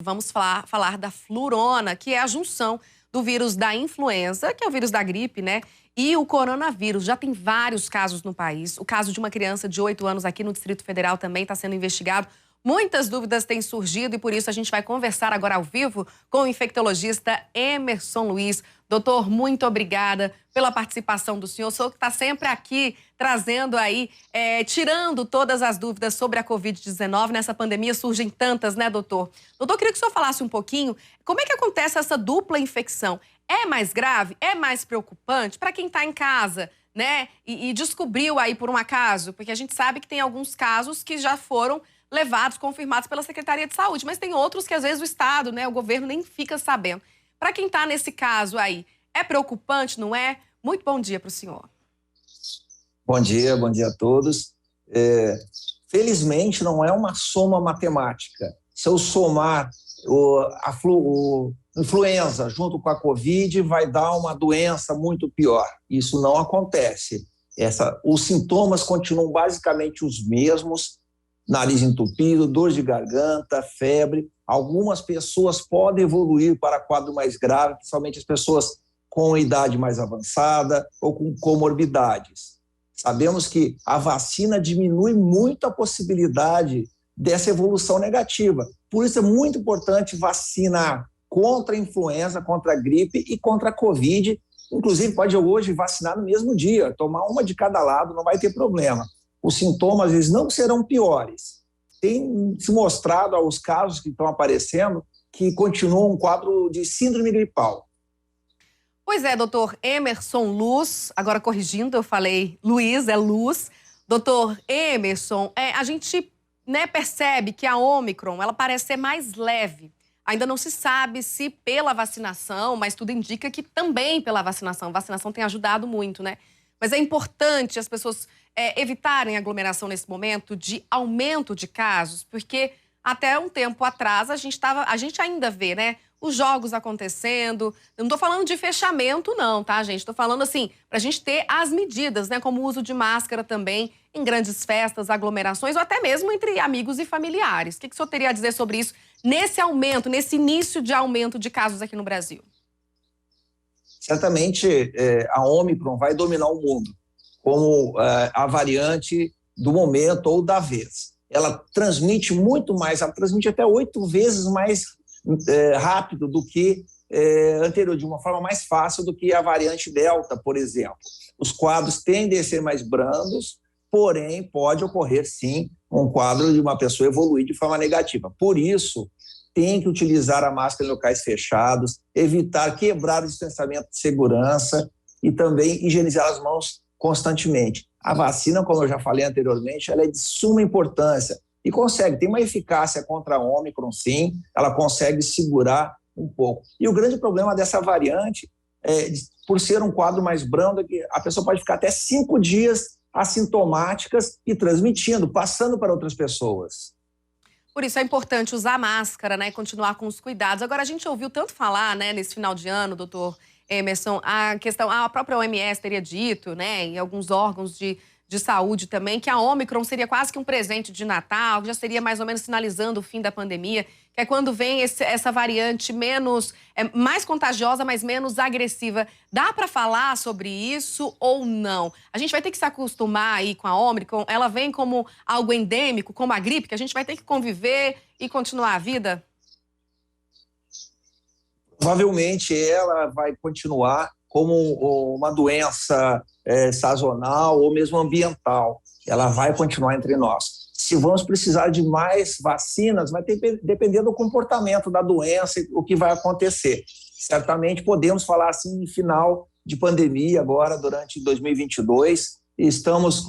Vamos falar da flurona, que é a junção do vírus da influenza, que é o vírus da gripe, né? E o coronavírus. Já tem vários casos no país. O caso de uma criança de 8 anos aqui no Distrito Federal também está sendo investigado. Muitas dúvidas têm surgido e por isso a gente vai conversar agora ao vivo com o infectologista Emerson Luiz. Doutor, muito obrigada pela participação do senhor. O senhor que está sempre aqui trazendo aí, tirando todas as dúvidas sobre a Covid-19. Nessa pandemia surgem tantas, né, doutor? Doutor, queria que o senhor falasse um pouquinho como é que acontece essa dupla infecção. É mais grave? É mais preocupante para quem está em casa, né? E descobriu aí por um acaso? Porque a gente sabe que tem alguns casos que já foram levados, confirmados pela Secretaria de Saúde, mas tem outros que às vezes o Estado, né, o governo nem fica sabendo. Para quem está nesse caso aí, é preocupante, não é? Muito bom dia para o senhor. Bom dia a todos. Felizmente não é uma soma matemática. Se eu somar a influenza junto com a Covid, vai dar uma doença muito pior. Isso não acontece. Os sintomas continuam basicamente os mesmos: nariz entupido, dor de garganta, febre. Algumas pessoas podem evoluir para quadro mais grave, principalmente as pessoas com idade mais avançada ou com comorbidades. Sabemos que a vacina diminui muito a possibilidade dessa evolução negativa. Por isso é muito importante vacinar contra a influenza, contra a gripe e contra a Covid. Inclusive, pode hoje vacinar no mesmo dia, tomar uma de cada lado, não vai ter problema. Os sintomas, eles não serão piores. Tem se mostrado aos casos que estão aparecendo que continua um quadro de síndrome gripal. Pois é, doutor Emerson Luz, agora corrigindo, eu falei Luiz, é Luz. Doutor Emerson, a gente, né, percebe que a Ômicron, ela parece ser mais leve. Ainda não se sabe se pela vacinação, mas tudo indica que também pela vacinação. A vacinação tem ajudado muito, né? Mas é importante as pessoas evitarem aglomeração nesse momento de aumento de casos, porque até um tempo atrás a gente ainda vê, né, os jogos acontecendo. Eu não tô falando de fechamento não, tá, gente? Tô falando assim, pra gente ter as medidas, né, como o uso de máscara também em grandes festas, aglomerações ou até mesmo entre amigos e familiares. O que o senhor teria a dizer sobre isso nesse aumento, nesse início de aumento de casos aqui no Brasil? Certamente a Ômicron vai dominar o mundo como a variante do momento ou da vez. Ela transmite muito mais, ela transmite até 8 vezes mais rápido do que anterior, de uma forma mais fácil do que a variante Delta, por exemplo. Os quadros tendem a ser mais brandos, porém pode ocorrer sim um quadro de uma pessoa evoluir de forma negativa. Por isso, tem que utilizar a máscara em locais fechados, evitar quebrar o distanciamento de segurança e também higienizar as mãos constantemente. A vacina, como eu já falei anteriormente, ela é de suma importância e tem uma eficácia contra a Ômicron, sim, ela consegue segurar um pouco. E o grande problema dessa variante por ser um quadro mais brando, é que a pessoa pode ficar até 5 dias assintomáticas e transmitindo, passando para outras pessoas. Por isso é importante usar máscara, né, e continuar com os cuidados. Agora, a gente ouviu tanto falar, né, nesse final de ano, doutor Emerson, a própria OMS teria dito, né, e alguns órgãos de saúde também, que a Ômicron seria quase que um presente de Natal, já seria mais ou menos sinalizando o fim da pandemia, que é quando vem essa variante mais contagiosa, mas menos agressiva. Dá para falar sobre isso ou não? A gente vai ter que se acostumar aí com a Ômicron? Ela vem como algo endêmico, como a gripe, que a gente vai ter que conviver e continuar a vida? Provavelmente ela vai continuar como uma doença sazonal ou mesmo ambiental. Ela vai continuar entre nós. Se vamos precisar de mais vacinas, vai depender do comportamento da doença e o que vai acontecer. Certamente podemos falar assim em final de pandemia agora, durante 2022. Estamos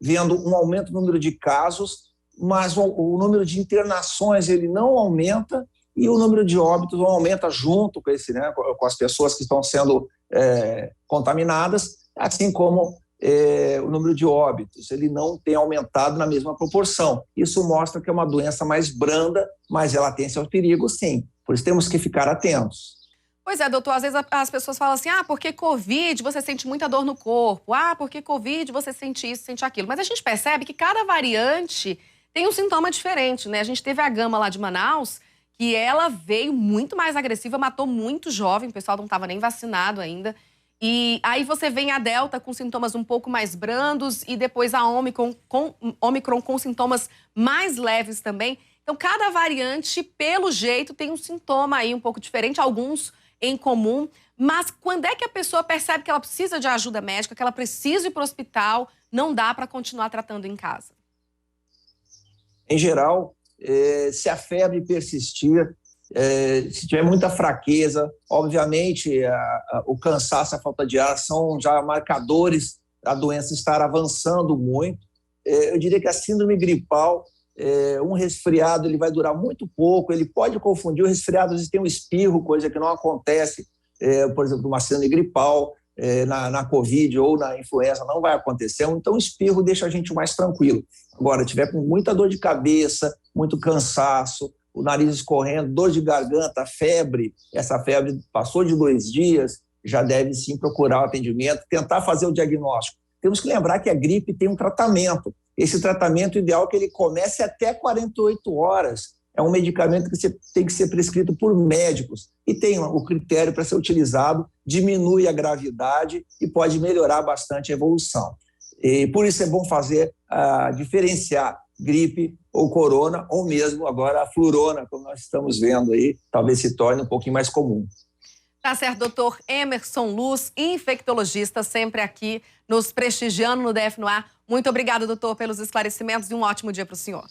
vendo um aumento no número de casos, mas o número de internações ele não aumenta e o número de óbitos não aumenta junto com né, com as pessoas que estão sendo contaminadas, assim como o número de óbitos, ele não tem aumentado na mesma proporção. Isso mostra que é uma doença mais branda, mas ela tem seus perigos, sim. Por isso temos que ficar atentos. Pois é, doutor, às vezes as pessoas falam assim, porque Covid você sente muita dor no corpo, porque Covid você sente isso, sente aquilo. Mas a gente percebe que cada variante tem um sintoma diferente, né? A gente teve a Gama lá de Manaus, que ela veio muito mais agressiva, matou muito jovem, o pessoal não estava nem vacinado ainda. E aí você vem a Delta com sintomas um pouco mais brandos e depois a Omicron com sintomas mais leves também. Então, cada variante, pelo jeito, tem um sintoma aí um pouco diferente, alguns em comum. Mas quando é que a pessoa percebe que ela precisa de ajuda médica, que ela precisa ir para o hospital, não dá para continuar tratando em casa? Em geral, se a febre persistir, se tiver muita fraqueza, obviamente o cansaço, a falta de ar são já marcadores da doença estar avançando muito. Eu diria que a síndrome gripal, um resfriado ele vai durar muito pouco, ele pode confundir o resfriado, às vezes tem um espirro, coisa que não acontece, por exemplo, uma síndrome gripal, na Covid ou na influenza não vai acontecer, então o espirro deixa a gente mais tranquilo. Agora, tiver com muita dor de cabeça, muito cansaço, o nariz escorrendo, dor de garganta, febre, essa febre passou de 2 dias, já deve sim procurar o atendimento, tentar fazer o diagnóstico. Temos que lembrar que a gripe tem um tratamento. Esse tratamento ideal é que ele comece até 48 horas. É um medicamento que tem que ser prescrito por médicos e tem o critério para ser utilizado, diminui a gravidade e pode melhorar bastante a evolução. E por isso é bom diferenciar gripe ou corona, ou mesmo agora a flurona, como nós estamos vendo aí, talvez se torne um pouquinho mais comum. Tá certo, doutor Emerson Luz, infectologista, sempre aqui nos prestigiando no DF no Ar. Muito obrigada, doutor, pelos esclarecimentos e um ótimo dia para o senhor.